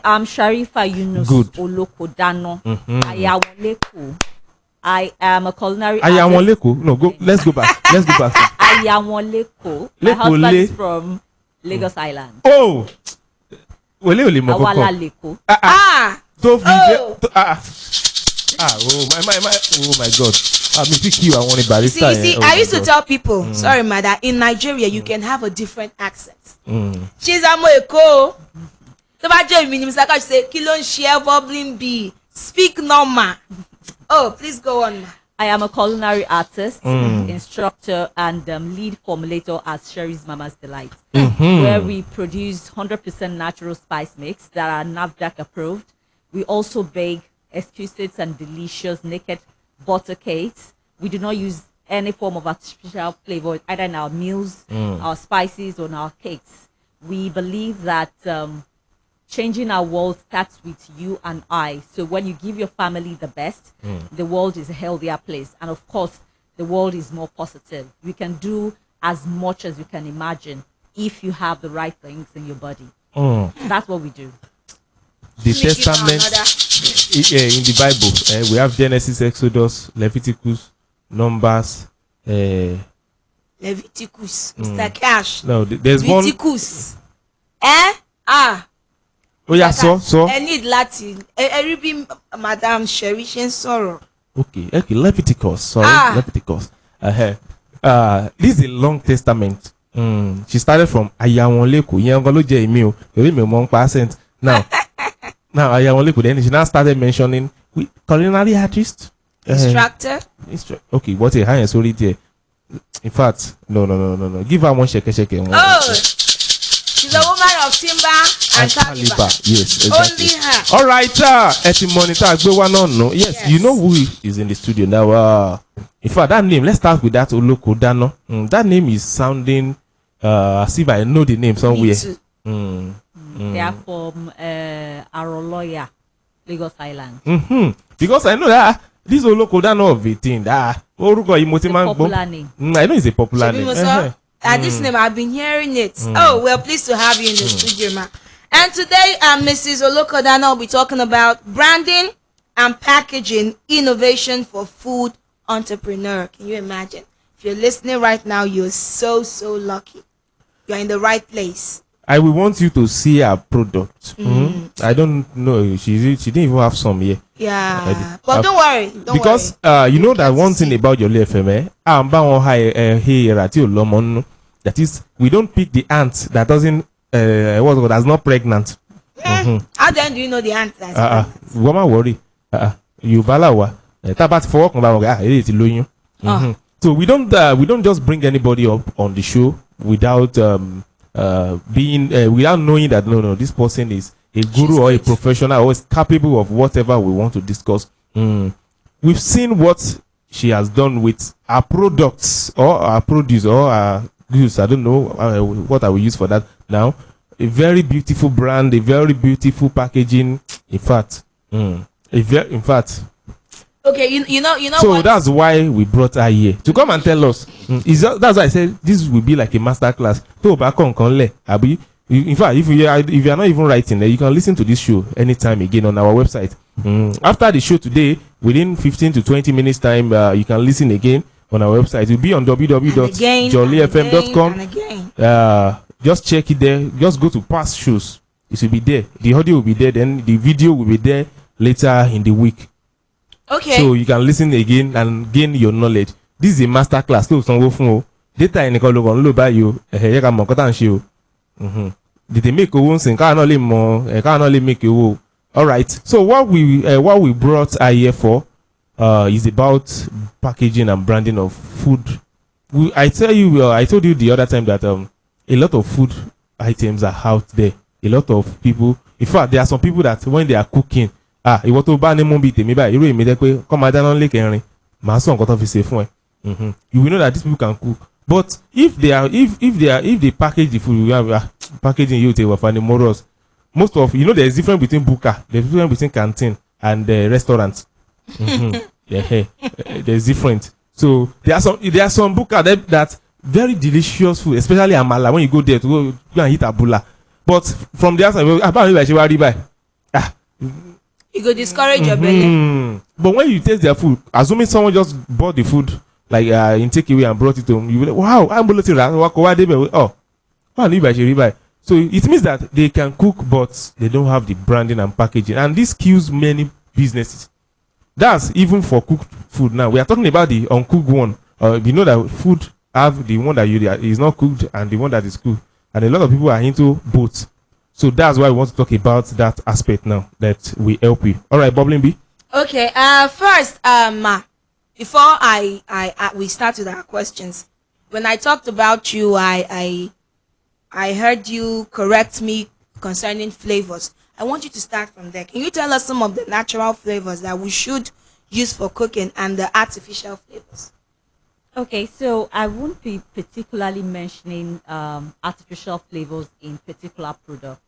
I'm Sheriifah Yunus Olokodana. I am a culinary artist. No, go. Let's go back. Let's go back. Ayawoleko. My husband is from Lagos Island. Oh, Awala Leko. Oh my God. I'm pick you. I want a barista. See, I used to tell people, sorry, ma, that in Nigeria you can have a different accent. She's a Moeko. The Bajo meaning Saka say, Kilon share bubbling bee. Speak normal. Oh, please go on, ma. I am a culinary artist, instructor, and lead formulator at Sherry's Mama's Delight, where we produce 100% natural spice mix that are NAFDAC approved. We also bake exquisite and delicious naked butter cakes. We do not use any form of artificial flavor either in our meals, our spices, or in our cakes. We believe that changing our world starts with you and I. So when you give your family the best, the world is a healthier place. And of course, the world is more positive. You can do as much as you can imagine if you have the right things in your body. That's what we do. The Testament in the Bible, we have Genesis, Exodus, Leviticus, Numbers. Leviticus, Mr. Cash. No, there's Leviticus. Oh yeah, so. I need Latin. I read Madam Sheriifah sorrow. Okay, Leviticus. Sorry, Leviticus. This is a long testament. She started from Ayawoleko. Now Ayawoleko. Then she now started mentioning culinary artist, instructor. Okay, what a high sorry there. In fact, no. Give her one shake. Oh, she's a woman of timber and caliber. Yes, exactly. Only her. All right, yes, you know who is in the studio now. In fact, that name, let's start with that Olokodana. That name is sounding as if I know the name somewhere. They are from Aroloya, Lagos Island. Because I know that this Olokodana of a thing that popular name. I know it's a popular name. This name, I've been hearing it. Oh, we're pleased to have you in the studio, ma. And today, Mrs. Olokodana will be talking about branding and packaging innovation for food entrepreneur. Can you imagine? If you're listening right now, you're so lucky. You're in the right place. I will want you to see our product. I don't know. She didn't even have some here. Yeah, but don't worry. Because you know that one thing about your FM, that is, we don't pick the ant that doesn't that's not pregnant. How then do you know the ant that's pregnant? Woman worry. You balawa. So we don't just bring anybody up on the show without without knowing that no, this person is a guru or a professional or is capable of whatever we want to discuss. We've seen what she has done with our products or our produce or our goods. I don't know what I will use for that now. A very beautiful brand, a very beautiful packaging. In fact. Okay, you know. So what? that's why we brought her here to come and tell us. That's why I said this will be like a master class. In fact, if you are not even writing, you can listen to this show anytime again on our website. After the show today, within 15 to 20 minutes time, you can listen again on our website. It will be on www.jolifm.com. Just check it there. Just go to past shows. It will be there. The audio will be there. Then the video will be there later in the week. Okay. So you can listen again and gain your knowledge. This is a master class. Data in the by you. Did they make a wound? Can't only make a wound. All right. So what we brought her here for is about packaging and branding of food. I told you the other time that a lot of food items are out there. A lot of people. In fact, there are some people that when they are cooking, you will know that these people can cook. But if they package the food, we have packaging you take for the morals. Most of there's difference between buka, there's difference between canteen and restaurants. There's different. So there are some buka that very delicious food, especially amala when you go there to go and eat abula. But from the outside, apparently like she buy. You go discourage your belly. But when you taste their food, assuming someone just bought the food like in takeaway and brought it home, you will like, wow, I'm going to oh, so it means that they can cook, but they don't have the branding and packaging, and this kills many businesses. That's even for cooked food. Now we are talking about the uncooked one. You know that food have the one that is not cooked and the one that is cooked, and a lot of people are into both. So that's why we want to talk about that aspect now that will help you. All right, Bubbling B. Okay. First, before we start with our questions, when I talked about you, I heard you correct me concerning flavors. I want you to start from there. Can you tell us some of the natural flavors that we should use for cooking and the artificial flavors? Okay, so I won't be particularly mentioning artificial flavors in particular products.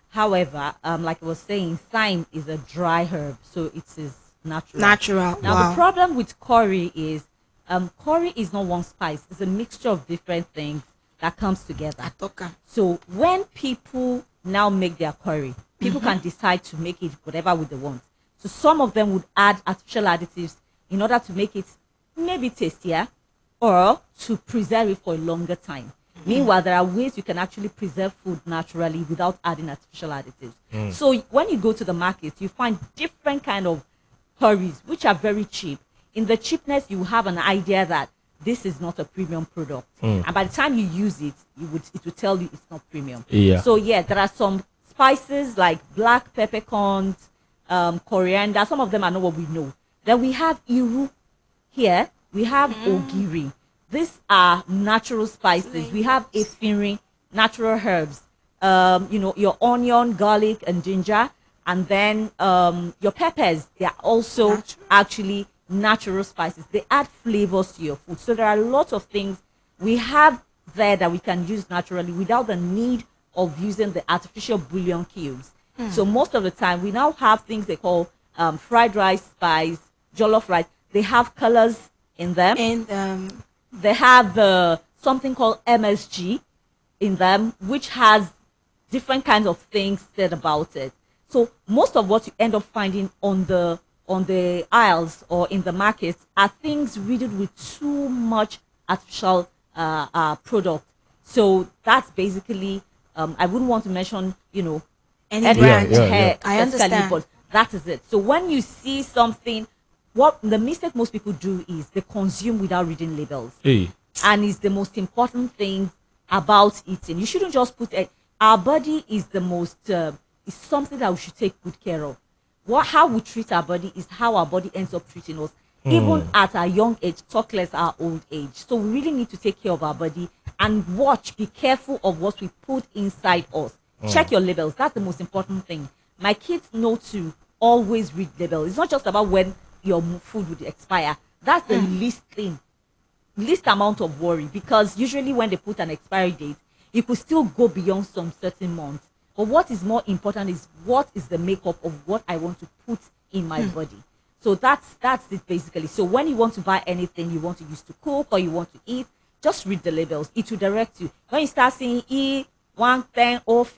However, like I was saying, thyme is a dry herb, so it is natural. Natural. Now, Wow. the problem with curry is not one spice. It's a mixture of different things that comes together. Atoka. So when people now make their curry, people can decide to make it whatever way they want. So some of them would add artificial additives in order to make it maybe tastier or to preserve it for a longer time. Meanwhile, there are ways you can actually preserve food naturally without adding artificial additives. So when you go to the market, you find different kind of curries which are very cheap. In the cheapness, you have an idea that this is not a premium product, and by the time you use it, it will tell you it's not premium. Yeah. So yeah, there are some spices like black peppercorns, coriander. Some of them are not what we know. Then we have iru here. We have ogiri. These are natural spices. We have efirin, natural herbs. Your onion, garlic, and ginger, and then your peppers. They are also actually natural spices. They add flavors to your food. So there are lots of things we have there that we can use naturally without the need of using the artificial bouillon cubes. So most of the time, we now have things they call fried rice spice, jollof rice. They have colors in them. And They have something called MSG in them, which has different kinds of things said about it. So most of what you end up finding on the aisles or in the markets are things riddled with too much artificial product. So that's basically I wouldn't want to mention any brand I specifically, understand. but that is it. So when you see something, what the mistake most people do is they consume without reading labels. Hey. And it's the most important thing about eating. You shouldn't just put it. Our body is the most is something that we should take good care of. How we treat our body is how our body ends up treating us, even at our young age, talk less our old age. So we really need to take care of our body and be careful of what we put inside us. Check your labels. That's the most important thing. My kids know to always read labels. It's not just about when your food would expire. That's the least amount of worry, because usually when they put an expiry date, it could still go beyond some certain months. But what is more important is what is the makeup of what I want to put in my body. So that's it basically. So when you want to buy anything you want to use to cook or you want to eat, just read the labels. It will direct you. When you start seeing E110 off,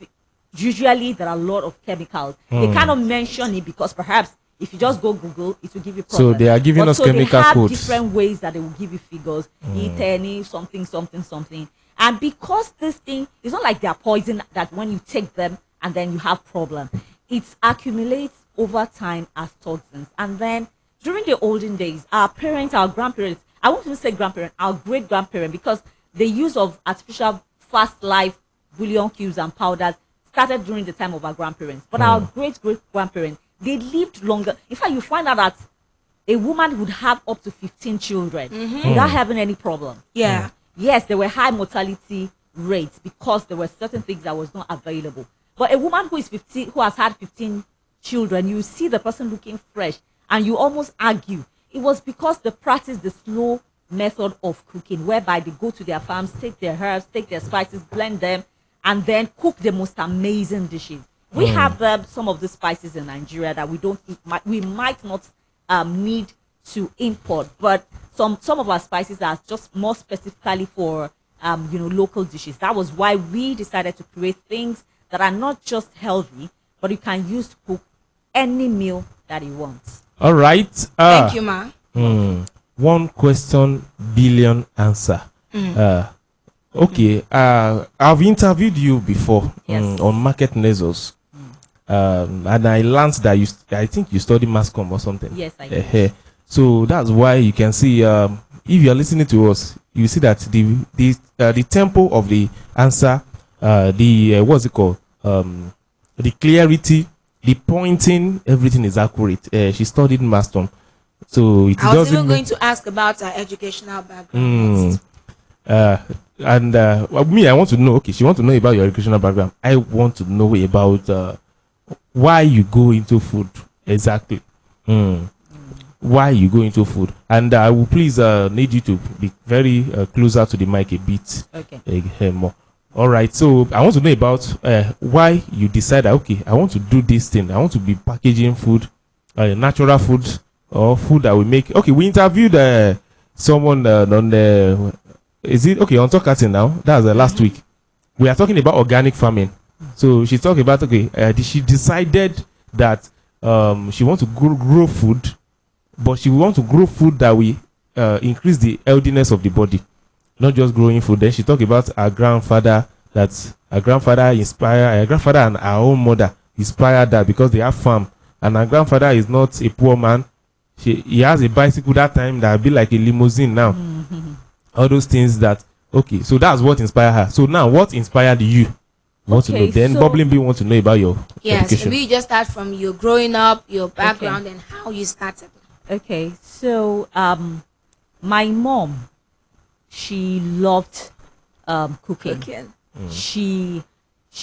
usually there are a lot of chemicals. They cannot mention it because perhaps if you just go Google, it will give you problems. So they are giving us chemical they have codes. different ways that they will give you figures. E10, something. And because this thing, it's not like they are poison that when you take them and then you have problem. It accumulates over time as toxins. And then during the olden days, our parents, our grandparents, I won't even say grandparents, our great-grandparents, because the use of artificial fast life bouillon cubes and powders started during the time of our grandparents. But our great-great-grandparents, they lived longer. In fact, you find out that a woman would have up to 15 children without having any problem. yeah. Yes, there were high mortality rates because there were certain things that was not available. But a woman who is 15, who has had 15 children, you see the person looking fresh, and you almost argue it was because they practiced the slow method of cooking, whereby they go to their farms, take their herbs, take their spices, blend them, and then cook the most amazing dishes. We have some of the spices in Nigeria that we don't eat. We might not need to import, but some of our spices are just more specifically for local dishes. That was why we decided to create things that are not just healthy, but you can use to cook any meal that he wants. All right. Thank you, ma. One question, billion answer. Okay. I've interviewed you before on market nasals. And I learned that I think you study mass comm or something. Yes, I did. So that's why you can see, if you are listening to us, you see that the tempo of the answer, what's it called? The clarity, the pointing, everything is accurate. She studied mass comm, so it I was doesn't even going to ask about her educational background. Me, I want to know. Okay, she want to know about your educational background. I want to know about why you go into food exactly. Why you go into food, and I will please need you to be very closer to the mic a bit. Okay. More. All right. So I want to know about why you decided. Okay, I want to do this thing. I want to be packaging food, natural food or food that we make. Okay, we interviewed someone on the. Is it okay on Talk Cutting now? That was last week. We are talking about organic farming. So she talked about she decided that she wants to grow food, but she wants to grow food that will increase the healthiness of the body, not just growing food. Then she talked about her grandfather, that her grandfather and her own mother inspired that because they have farm, and her grandfather is not a poor man. He has a bicycle that time that would be like a limousine now. All those things that, okay, so that's what inspired her. So now, what inspired you? Want to know. Then Bubbling Bee want to know about your education. We just start from your growing up, your background, and how you started. Okay, so my mom, she loved cooking. She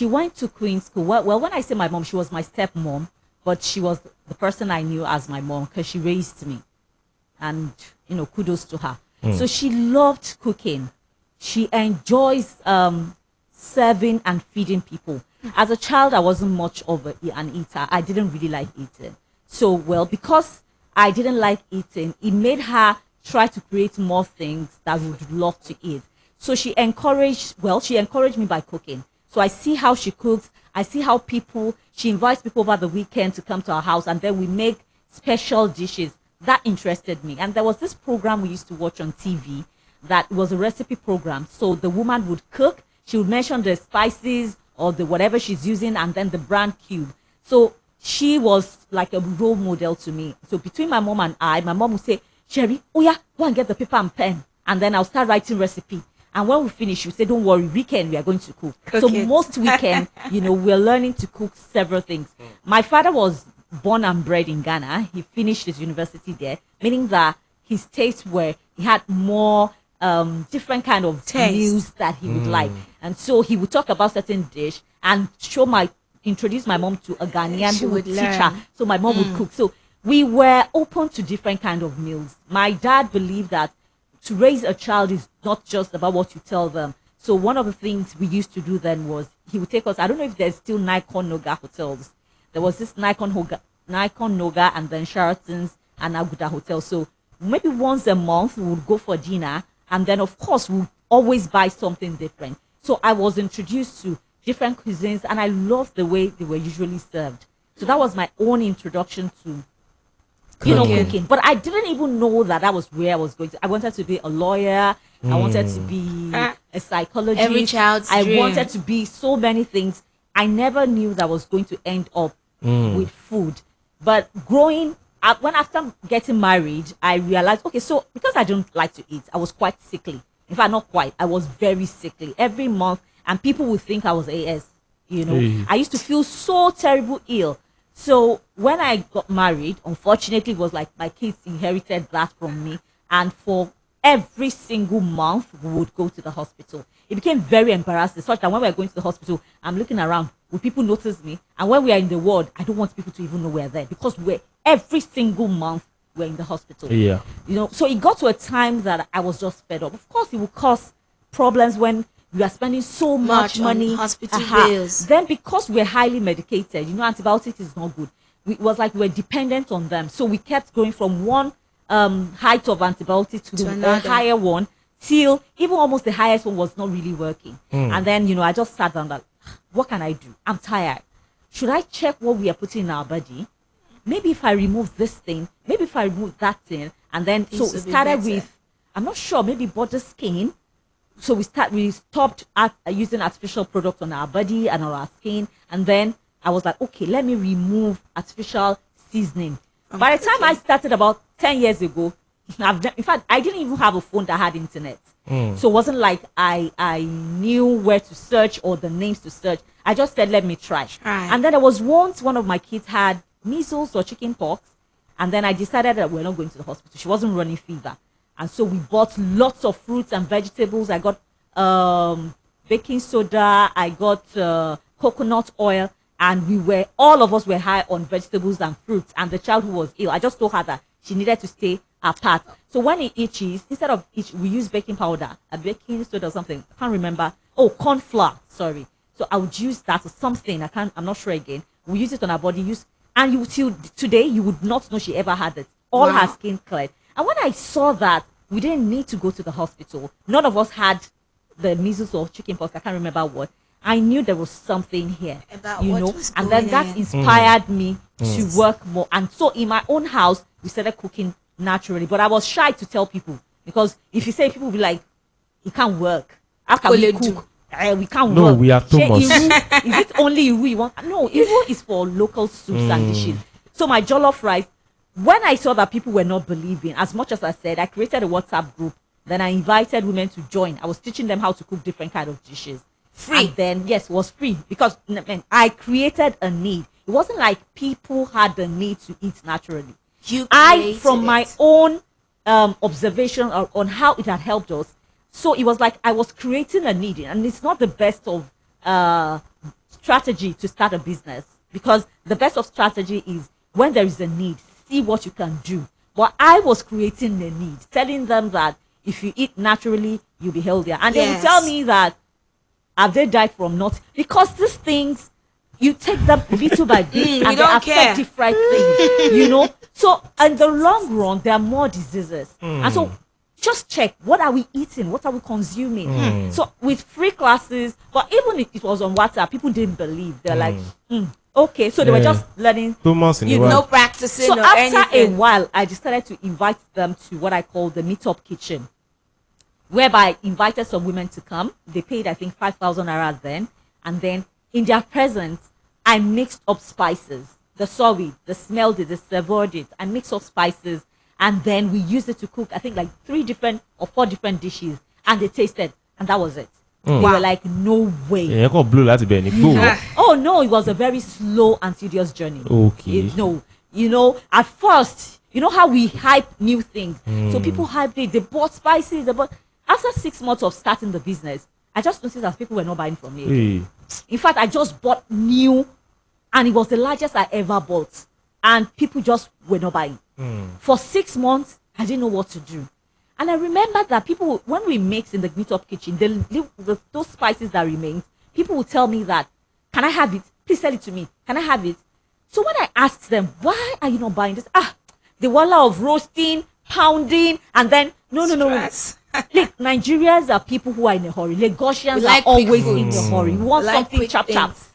went to Queen's School. Well, when I say my mom, she was my stepmom, but she was the person I knew as my mom because she raised me, and kudos to her. So she loved cooking. She enjoys serving and feeding people. As a child, I wasn't much of an eater. I didn't really like eating. So, because I didn't like eating, it made her try to create more things that we would love to eat. So she encouraged me by cooking. So I see how she cooks. I see how she invites people over the weekend to come to our house, and then we make special dishes. That interested me. And there was this program we used to watch on TV that was a recipe program. So the woman would cook, she would mention the spices or the whatever she's using, and then the brand cube. So she was like a role model to me. So between my mom and I, my mom would say, "Sherry, oh yeah, go and get the paper and pen." And then I'll start writing recipe. And when we finish, she would say, "Don't worry, weekend we are going to cook." So most weekend, we're learning to cook several things. My father was born and bred in Ghana. He finished his university there, meaning that his tastes he had more different kind of meals that he would like. And so he would talk about certain dish and introduce my mom to a Ghanaian who would teach her. So my mom would cook. So we were open to different kind of meals. My dad believed that to raise a child is not just about what you tell them. So one of the things we used to do then was he would take us. I don't know if there's still Nikon Noga hotels. There was this Nikon Noga and then Sheraton's and Aguda Hotel. So maybe once a month we would go for dinner, and then of course we would always buy something different. So I was introduced to different cuisines, and I loved the way they were usually served. So that was my own introduction to cooking. But I didn't even know that was where I was going to. I wanted to be a lawyer. I wanted to be a psychologist. Every child's dream. I wanted to be so many things. I never knew that I was going to end up with food. But growing up, after getting married, I realized, okay, so because I don't like to eat, I was quite sickly. In fact, not quite. I was very sickly every month, and people would think I was AS. I used to feel so terrible ill. So when I got married, unfortunately, it was like my kids inherited that from me. And for every single month, we would go to the hospital. It became very embarrassing, such that when we were going to the hospital, I'm looking around. Will people notice me? And when we are in the ward, I don't want people to even know we're there, because every single month we're in the hospital. Yeah. So it got to a time that I was just fed up. Of course, it will cause problems when we are spending so much money on hospital bills. Then because we're highly medicated, antibiotics is not good. It was like we're dependent on them. So we kept going from one height of antibiotics to the higher one, till even almost the highest one was not really working. And then, I just sat down like, what can I do? I'm tired. Should I check what we are putting in our body? maybe if I remove this thing, maybe if I remove that thing, and then so it started with, I'm not sure, maybe body skin. So we stopped using artificial products on our body and on our skin, and then I was like, okay, let me remove artificial seasoning. By the time I started about 10 years ago, in fact, I didn't even have a phone that had internet. So it wasn't like I knew where to search or the names to search. I just said, let me try. And then there was once one of my kids had measles or chicken pox, and then I decided that we're not going to the hospital. She wasn't running fever. And so we bought lots of fruits and vegetables. I got baking soda, I got coconut oil, and all of us were high on vegetables and fruits. And the child who was ill, I just told her that she needed to stay apart. So when it itches, instead of itch, we use baking powder, a baking soda or something. I can't remember. Oh, corn flour. Sorry. So I would use that or something. I'm not sure again. We use it on our body. And you till today, you would not know she ever had it. All her skin cleared. And when I saw that, we didn't need to go to the hospital. None of us had the measles or chicken pox. I can't remember what. I knew there was something here, and then that inspired me to work more. And so in my own house, we started cooking naturally. But I was shy to tell people, because if you say, people will be like, it can't work. How can we cook? We can't work. No, we are too much. Is it only Iru you want? No, Iru is for local soups and dishes. So my jollof rice, when I saw that people were not believing, as much as I said, I created a WhatsApp group. Then I invited women to join. I was teaching them how to cook different kind of dishes. Free. And then, yes, it was free, because I created a need. It wasn't like people had the need to eat naturally. From my own observation on how it had helped us. So it was like I was creating a need, and it's not the best of strategy to start a business, because the best of strategy is when there is a need, see what you can do. But I was creating the need, telling them that if you eat naturally, you'll be healthier. And they would tell me that, have they died from not? Because these things, you take them little by bit, and they affect different things, So in the long run, there are more diseases. And so just check, what are we eating? What are we consuming? So with free classes, but even if it was on WhatsApp, people didn't believe. They're like, okay. So they were just learning. 2 months in no practicing. So after a while, I decided to invite them to what I call the meetup kitchen, whereby I invited some women to come. They paid, I think, 5,000 naira then. And then in their presence, I mixed up spices. The saw it, the smelled it, the savored it. I mixed up spices. And then we used it to cook, I think, like 3 different or 4 different dishes. And they tasted. And that was it. They were like, no way. Oh, no, it was a very slow and tedious journey. Okay. At first, you know how we hype new things. So people hyped it. They bought spices. After 6 months of starting the business, I just noticed that people were not buying from me. In fact, I just bought new, and it was the largest I ever bought. And people just were not buying. For 6 months, I didn't know what to do. And I remember that people, when we mix in the meetup kitchen, those spices that remained, people would tell me that, can I have it? Please sell it to me. Can I have it? So when I asked them, why are you not buying this? The wala of roasting, pounding, and then, no. Like, Nigerians are people who are in a hurry. Lagosians are always in a hurry. We want something chap.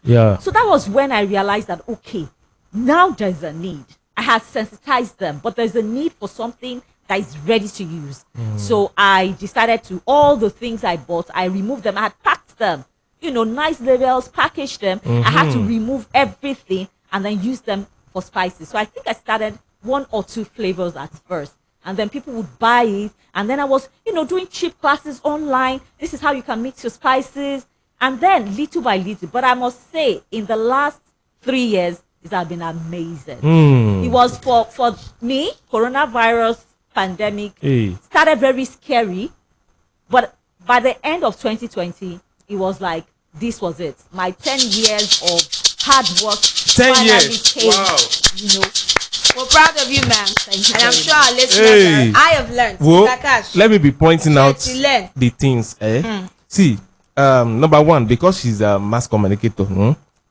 Yeah. So that was when I realized that, okay, now there's a need. I had sensitized them, but there's a need for something that is ready to use. So I decided to, all the things I bought, I removed them. I had packed them, nice labels, packaged them. I had to remove everything and then use them for spices. So I think I started 1 or 2 flavors at first. And then people would buy it. And then I was, doing cheap classes online. This is how you can mix your spices. And then little by little. But I must say, in the last 3 years, it has been amazing. It was for me, coronavirus pandemic started very scary. But by the end of 2020, it was like, this was it. My 10 years of hard work 10 years. Came, Wow. We're proud of you, ma'am. Thank you. And I'm sure our listeners I have learned. Let me be pointing out the things. See, number one, because she's a mass communicator,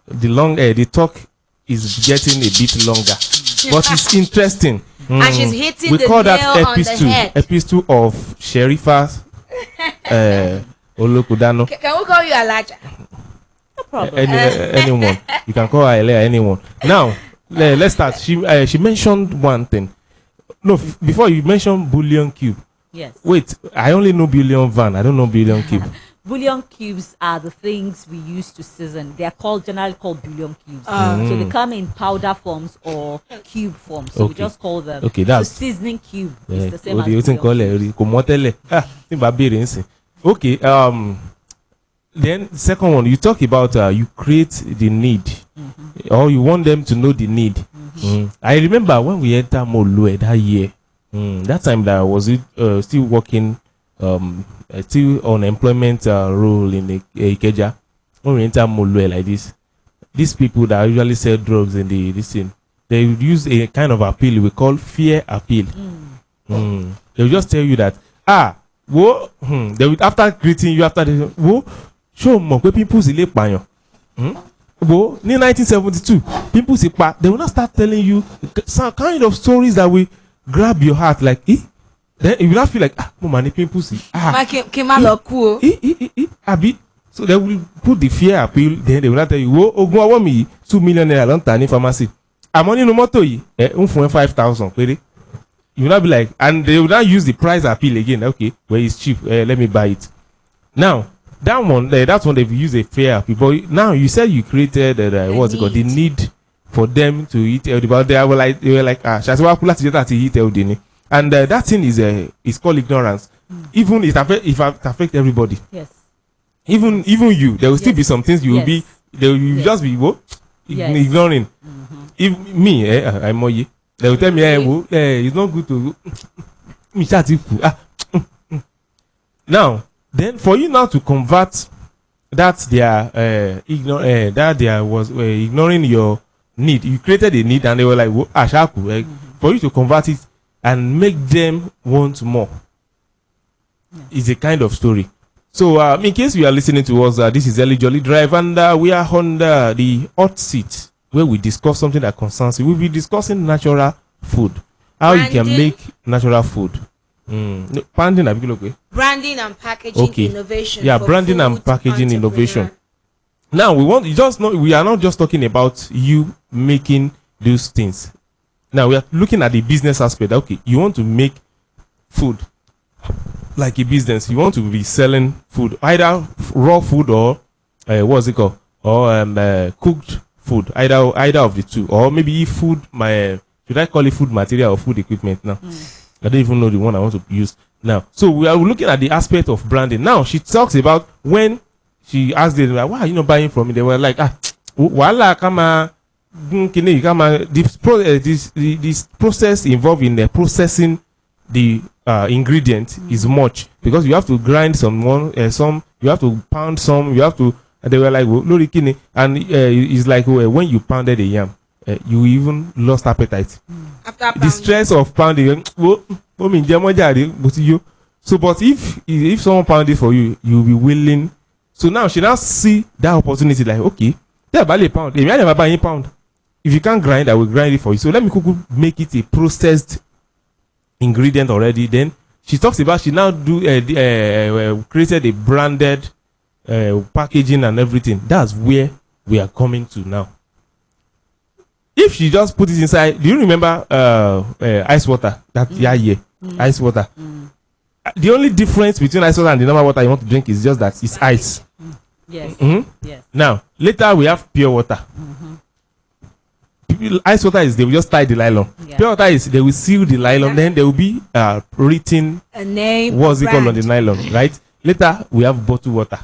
the talk is getting a bit longer, but it's interesting. And she's hitting we the call nail that on the head. episode of Sheriifah Olokodana. Can we call you Alaja? No problem. Anyone. You can call her Elia, anyone. Now, let's start. She mentioned one thing. No, before you mentioned bouillon cube. Yes. Wait, I only know bouillon van. I don't know bouillon cube. Bouillon cubes are the things we use to season. They are generally called bouillon cubes. So they come in powder forms or cube forms. So we just call them. Okay, that's so seasoning cube. Is the same as bouillon cube. Okay. Then second one, you talk about you create the need, or you want them to know the need. I remember when we entered Molue that year. That time that I was still working, still on employment role in the Ikeja. When we enter Molue like this, these people that usually sell drugs in this thing, they would use a kind of appeal we call fear appeal. They will just tell you that they would, after greeting you, after the show more people see payan. In 1972, people see they will not start telling you some kind of stories that will grab your heart, like then you will not feel like many people see so they will put the fear appeal. Then they will not tell you, ogun me 2 million naira long time in pharmacy. I'm only no moto 5,000. You will not be like, and they will not use the price appeal again. Okay, well, it's cheap, let me buy it. Now that one they've used a fair appeal. But now you said you created what's it called, the need for them to eat healthy. But they were like eat healthy. And that thing is called ignorance. Even it affect everybody. Yes. Even you, there will still be some things you will be, they will just be ignoring. If me, I'm more. They will tell me, it's not good to now. Then for you now to convert that they are ignoring your need, you created a need and they were like, for you to convert it and make them want more is a kind of story. So in case you are listening to us, this is Joli Drive, and we are on the hot seat where we discuss something that concerns you. We'll be discussing natural food, how you can make natural food. Branding and packaging innovation. Yeah, branding and packaging innovation. Now we are not just talking about you making those things. Now we are looking at the business aspect. Okay, you want to make food like a business. You want to be selling food, either raw food or what's it called, or cooked food, either of the two, or maybe food. Should I call it food material or food equipment now? I don't even know the one I want to use now. So we are looking at the aspect of branding. Now she talks about when she asked them, like, why are you not buying from me? They were like, this process involved in processing the ingredient is much, because you have to grind some, you have to pound some, you have to. And they were like, and it's like when you pounded a yam, you even lost appetite. The stress of pounding. So, but if someone pounded for you, you'll be willing. So now she now see that opportunity, like, okay, they're buying a pound. If I never buy a pound, if you can't grind, I will grind it for you. So let me make it a processed ingredient already. Then she talks about she now created a branded packaging and everything. That's where we are coming to now. If she just put it inside, do you remember ice water? Ice water. The only difference between ice water and the normal water you want to drink is just that it's ice. Yes. Yes. Now later we have pure water. Ice water is they will just tie the nylon. Yeah. Pure water is they will seal the nylon. Then there will be written a name. What's it called on the nylon, right? Later we have bottled water.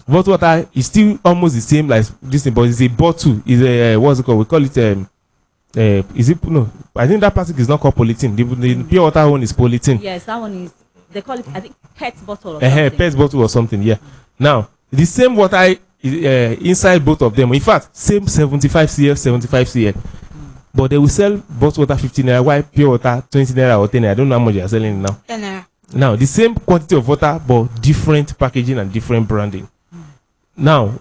Bottled water is still almost the same like this thing, but it's a bottle. Is a what's it called? We call it is it no? I think that plastic is not called polythene. The pure water one is polythene. Yes, that one is. They call it, I think, PET bottle or something. PET bottle or something. Yeah. Now the same water is inside both of them. In fact, same 75 cl, but they will sell bottled water 15 naira, while pure water 20 naira or 10 naira. I don't know how much they are selling now. 10 naira. Now the same quantity of water, but different packaging and different branding. Now,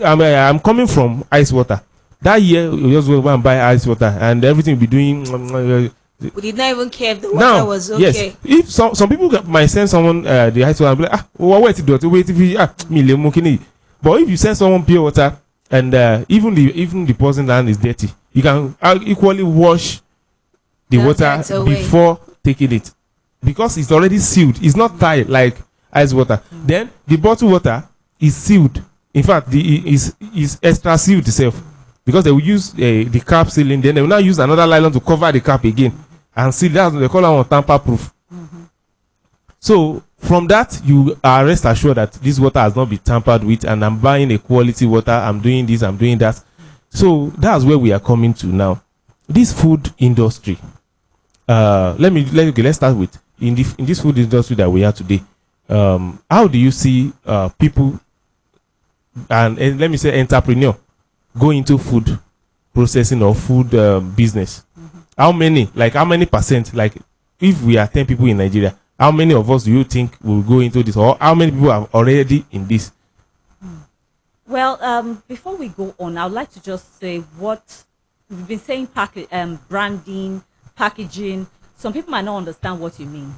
I'm coming from ice water. That year, we just go and buy ice water, and everything we be doing. We did not even care if the water was okay. Yes, if some people might send someone the ice water and be like, wait if you, but if you send someone pure water and even the person's hand is dirty, You can equally wash the water before taking it, because it's already sealed. It's not tied like ice water. Then the bottled water is sealed. In fact, is extra sealed itself, because they will use the cap sealing. Then they will now use another nylon to cover the cap again and seal. That's what they call it, tamper proof. So from that, you are rest assured that this water has not been tampered with, and I'm buying a quality water. I'm doing this, I'm doing that. So that's where we are coming to now. This food industry. Let's start with in this food industry that we are today. How do you see people and let me say entrepreneur go into food processing or food business? How many percent? Like, if we are 10 people in Nigeria, how many of us do you think will go into this, or how many people are already in this? Well, before we go on, I would like to just say what we've been saying: branding, packaging. Some people might not understand what you mean.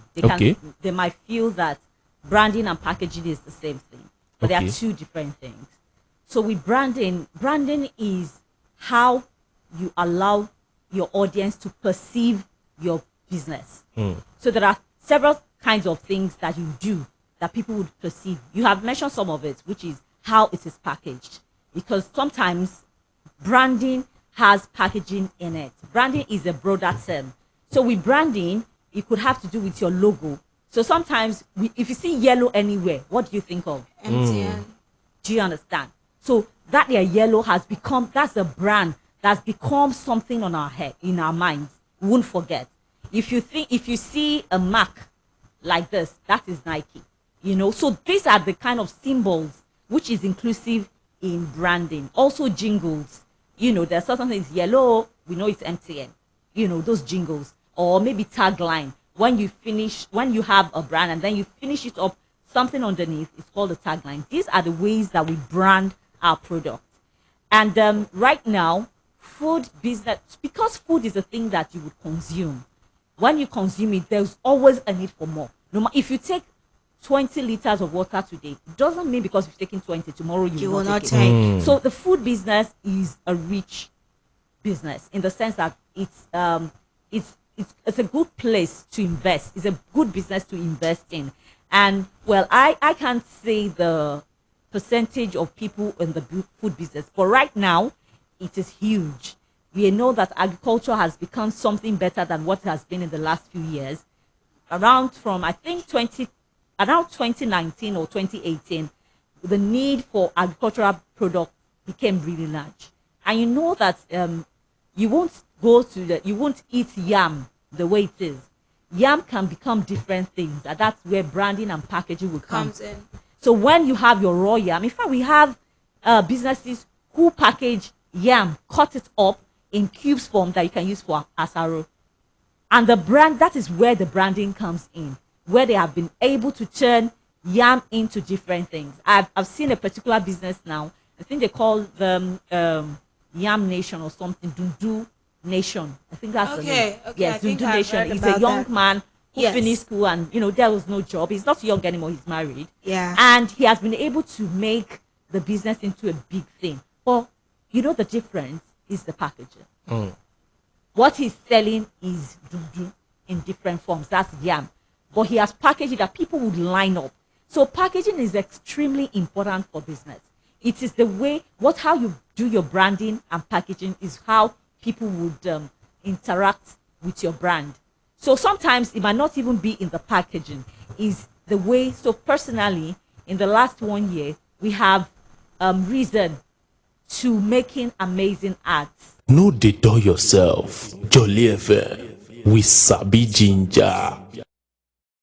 They might feel that branding and packaging is the same thing, but they are two different things. So with branding is how you allow your audience to perceive your business. So there are several kinds of things that you do that people would perceive. You have mentioned some of it, which is how it is packaged, because sometimes branding has packaging in it. Branding is a broader term. So with branding, it could have to do with your logo. So sometimes if you see yellow anywhere, what do you think of? MTN. Do you understand? So that their yellow has become, that's a brand that's become something on our head, in our minds. We won't forget. If you see a mark like this, that is Nike. So these are the kind of symbols which is inclusive in branding. Also jingles. There are certain things. Yellow, we know it's MTN. Those jingles. Or maybe tagline. When you have a brand and then you finish it up, something underneath, it's called a tagline. These are the ways that we brand our product. And right now, food business, because food is a thing that you would consume. When you consume it, there's always a need for more. If you take 20 liters of water today, it doesn't mean because you've taken 20, tomorrow you will not take. So the food business is a rich business in the sense that it's a good place to invest. It's a good business to invest in. And well, I can't say the percentage of people in the food business, but right now it is huge. We know that agriculture has become something better than what it has been in the last few years. Around 2019 or 2018, the need for agricultural products became really large. And you know that you won't eat yam the way it is. Yam can become different things, and that's where branding and packaging will come in. So when you have your raw yam, in fact, we have businesses who package yam, cut it up in cubes form that you can use for asaro. And the brand, that is where the branding comes in, where they have been able to turn yam into different things. I've seen a particular business now. I think they call them Yam Nation or something, Dundu Nation. I think that's the name. Yes, Dundu Nation. He's a young man who finished school and there was no job. He's not young anymore, he's married. Yeah. And he has been able to make the business into a big thing. But the difference is the packaging. What he's selling is Dundu in different forms. That's yam. But he has packaged it that people would line up. So packaging is extremely important for business. It is the way, how you do your branding and packaging is how people would interact with your brand. So sometimes it might not even be in the packaging, is the way. So personally, in the last 1 year, we have reason to making amazing ads. No, they do yourself. Joli FM with Sabi Ginger.